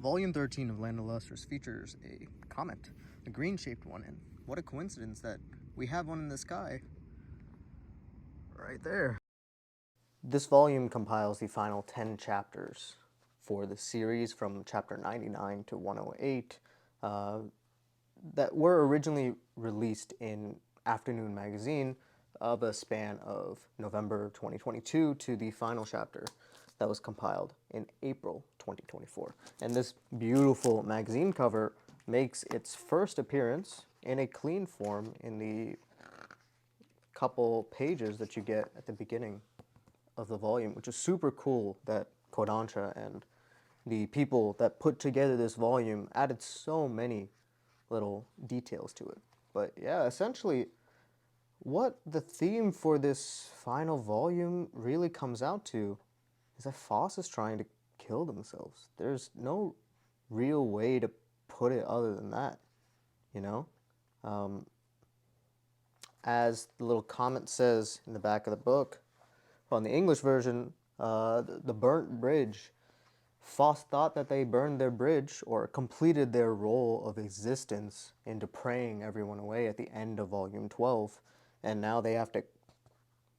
Volume 13 of Land of Lustrous features a comet, a green-shaped one, and what a coincidence that we have one in the sky right there. This volume compiles the final 10 chapters for the series from chapter 99 to 108 that were originally released in Afternoon magazine of a span of November 2022 to the final chapter that was compiled in April 2024. And this beautiful magazine cover makes its first appearance in a clean form in the couple pages that you get at the beginning of the volume, which is super cool that Kodansha and the people that put together this volume added so many little details to it. But yeah, essentially what the theme for this final volume really comes out to is that Foss is trying to kill themselves. There's no real way to put it other than that, you know? As the little comment says in the back of the book, on the English version, the burnt bridge, Foss thought that they burned their bridge or completed their role of existence into praying everyone away at the end of volume 12, and now they have to,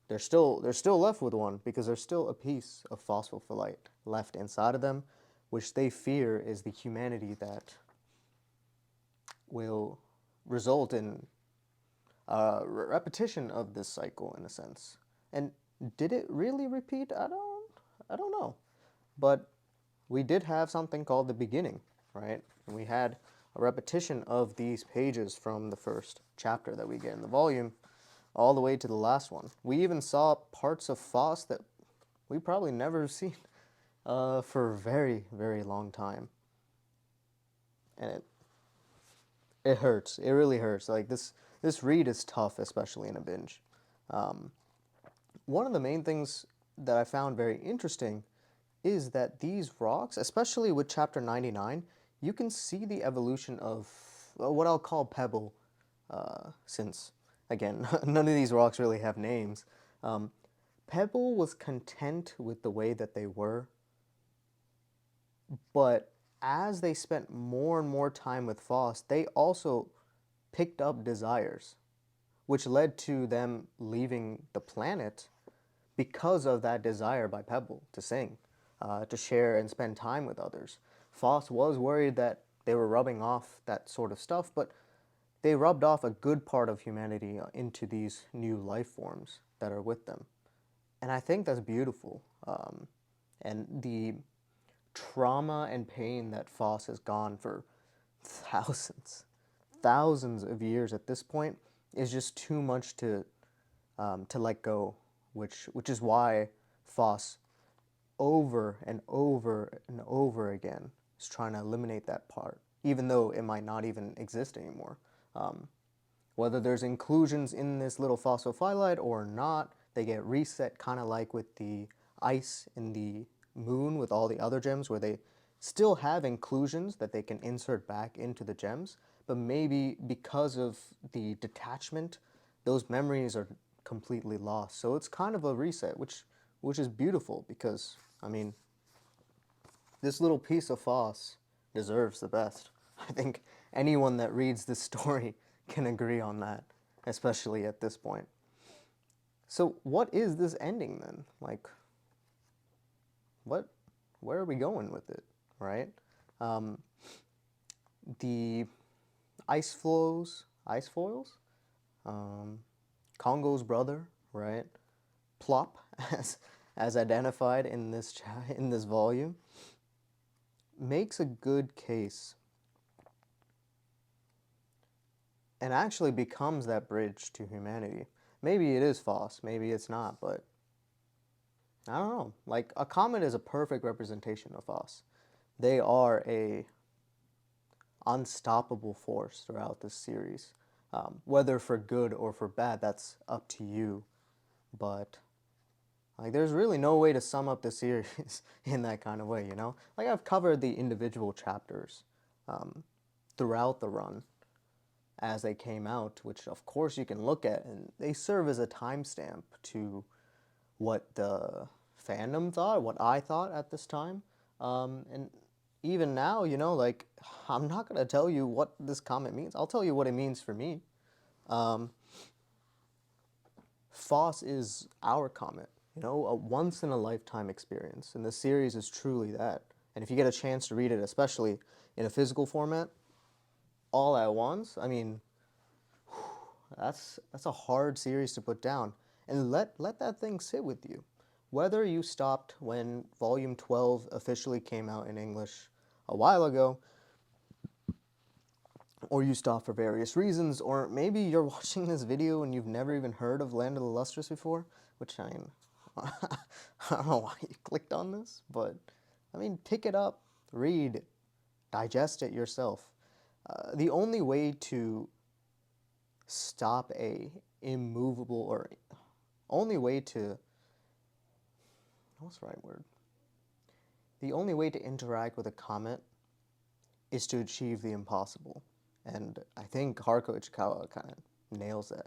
they're still left with one because there's still a piece of phospholipite left inside of them, which they fear is the humanity that will result in a repetition of this cycle in a sense. And did it really repeat? I don't know. But we did have something called the beginning, right? And we had a repetition of these pages from the first chapter that we get in the volume all the way to the last one. We even saw parts of Foss that we probably never seen for a very, very long time. And it hurts. It really hurts. Like this read is tough, especially in a binge. One of the main things that I found very interesting is that these rocks, especially with chapter 99, you can see the evolution of what I'll call Pebble, since, again, none of these rocks really have names. Pebble was content with the way that they were, but as they spent more and more time with Foss, they also picked up desires, which led to them leaving the planet because of that desire by Pebble to sing, to share and spend time with others. Foss was worried that they were rubbing off that sort of stuff, but they rubbed off a good part of humanity into these new life forms that are with them. And I think that's beautiful. And the trauma and pain that Foss has gone for thousands of years at this point is just too much to let go, which is why Foss over and over and over again is trying to eliminate that part, even though it might not even exist anymore. Whether there's inclusions in this little phospholipite or not, they get reset, kind of like with the ice in the moon with all the other gems, where they still have inclusions that they can insert back into the gems, but maybe because of the detachment, those memories are completely lost. So it's kind of a reset, which is beautiful because, I mean, this little piece of Foss deserves the best. I think anyone that reads this story can agree on that, especially at this point. So what is this ending then? Like, where are we going with it, right? The ice foils, Congo's brother, right? Plop, as identified in this volume, makes a good case and actually becomes that bridge to humanity. Maybe it is Foss, maybe it's not, but I don't know. Like, a comet is a perfect representation of Foss. They are a unstoppable force throughout this series. Whether for good or for bad, that's up to you. But like, there's really no way to sum up the series in that kind of way, you know? Like, I've covered the individual chapters throughout the run as they came out, which of course you can look at, and they serve as a timestamp to what the fandom thought, what I thought at this time. And even now, you know, like, I'm not going to tell you what this comet means. I'll tell you what it means for me. Foss is our comet, you know, a once-in-a-lifetime experience, and the series is truly that. And if you get a chance to read it, especially in a physical format, all at once, I mean, that's a hard series to put down. And let that thing sit with you. Whether you stopped when Volume 12 officially came out in English a while ago, or you stopped for various reasons, or maybe you're watching this video and you've never even heard of Land of the Lustrous before, which I mean, I don't know why you clicked on this, but I mean, pick it up, read, digest it yourself. The only way to stop a immovable, or only way to, what's the right word? The only way to interact with a comet is to achieve the impossible. And I think Haruko Ichikawa kind of nails that.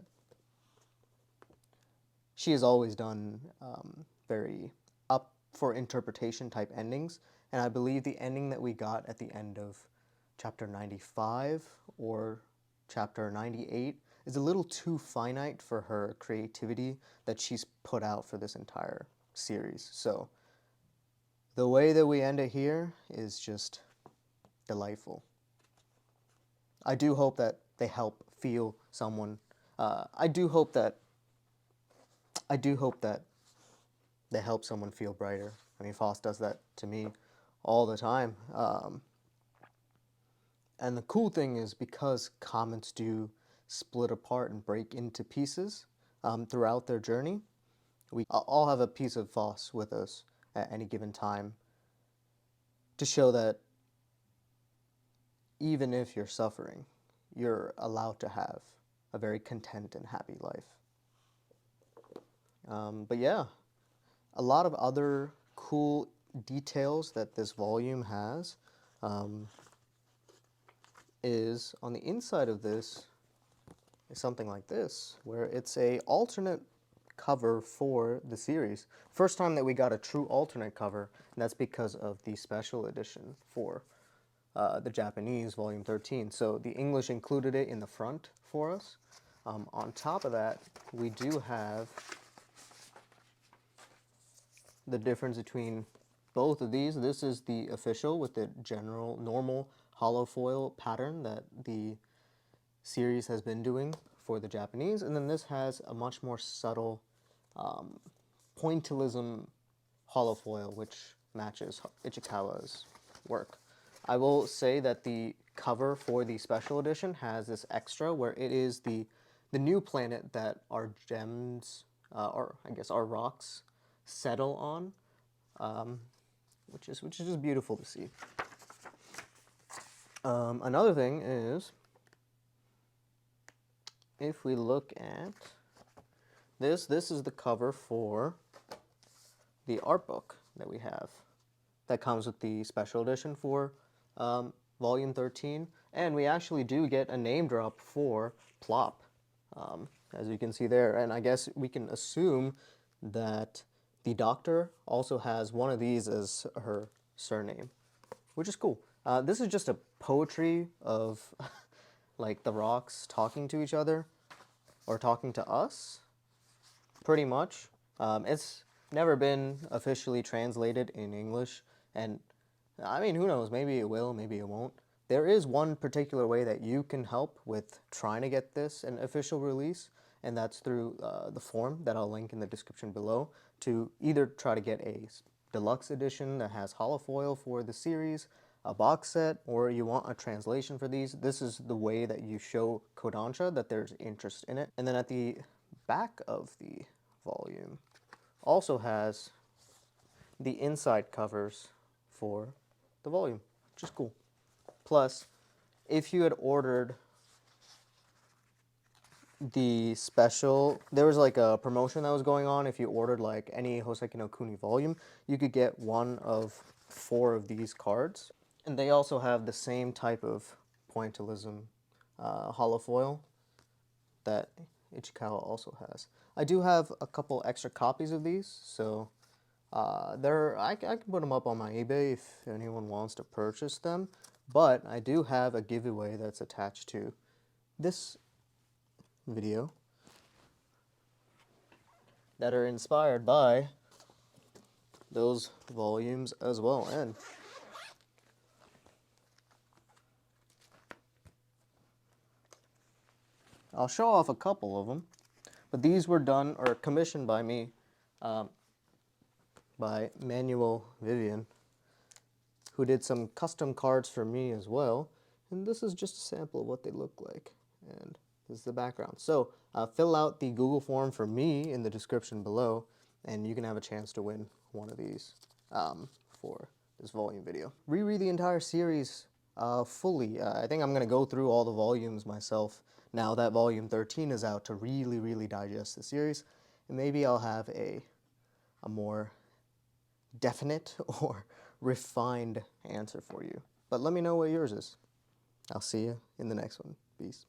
She has always done very up for interpretation type endings, and I believe the ending that we got at the end of chapter 95 or chapter 98 is a little too finite for her creativity that she's put out for this entire series. So the way that we end it here is just delightful. I do hope that they help feel someone. I do hope that they help someone feel brighter. I mean, Foss does that to me all the time. And the cool thing is, because comets do split apart and break into pieces throughout their journey, we all have a piece of Foss with us at any given time to show that even if you're suffering, you're allowed to have a very content and happy life. But yeah, a lot of other cool details that this volume has is on the inside of this is something like this, where it's a alternate cover for the series. First time that we got a true alternate cover, and that's because of the special edition for the Japanese Volume 13. So the English included it in the front for us. On top of that, we do have the difference between both of these. This is the official with the general normal hollow foil pattern that the series has been doing for the Japanese, and then this has a much more subtle pointillism hollow foil, which matches Ichikawa's work. I will say that the cover for the special edition has this extra where it is the new planet that our gems, or I guess our rocks, settle on, which is just beautiful to see. Another thing is, if we look at this is the cover for the art book that we have that comes with the special edition for Volume 13, and we actually do get a name drop for Plop, as you can see there, and I guess we can assume that the Doctor also has one of these as her surname, which is cool. This is just a poetry of like the rocks talking to each other, or talking to us, pretty much. It's never been officially translated in English, and I mean, who knows, maybe it will, maybe it won't. There is one particular way that you can help with trying to get this an official release, and that's through the form that I'll link in the description below, to either try to get a deluxe edition that has holofoil for the series, a box set, or you want a translation for these. This is the way that you show Kodansha that there's interest in it. And then at the back of the volume also has the inside covers for the volume, which is cool. Plus, if you had ordered the special, there was like a promotion that was going on. If you ordered like any Houseki no Kuni volume, you could get one of 4 of these cards. And they also have the same type of pointillism holofoil that Ichikawa also has. I do have a couple extra copies of these, so I can put them up on my eBay if anyone wants to purchase them, but I do have a giveaway that's attached to this video that are inspired by those volumes as well. And I'll show off a couple of them, but these were done or commissioned by me, by Manuel Vivian, who did some custom cards for me as well. And this is just a sample of what they look like. And this is the background. So fill out the Google form for me in the description below, and you can have a chance to win one of these for this volume video. Reread the entire series fully. I think I'm going to go through all the volumes myself now that volume 13 is out to really digest the series. And maybe I'll have a more definite or refined answer for you. But let me know what yours is. I'll see you in the next one. Peace.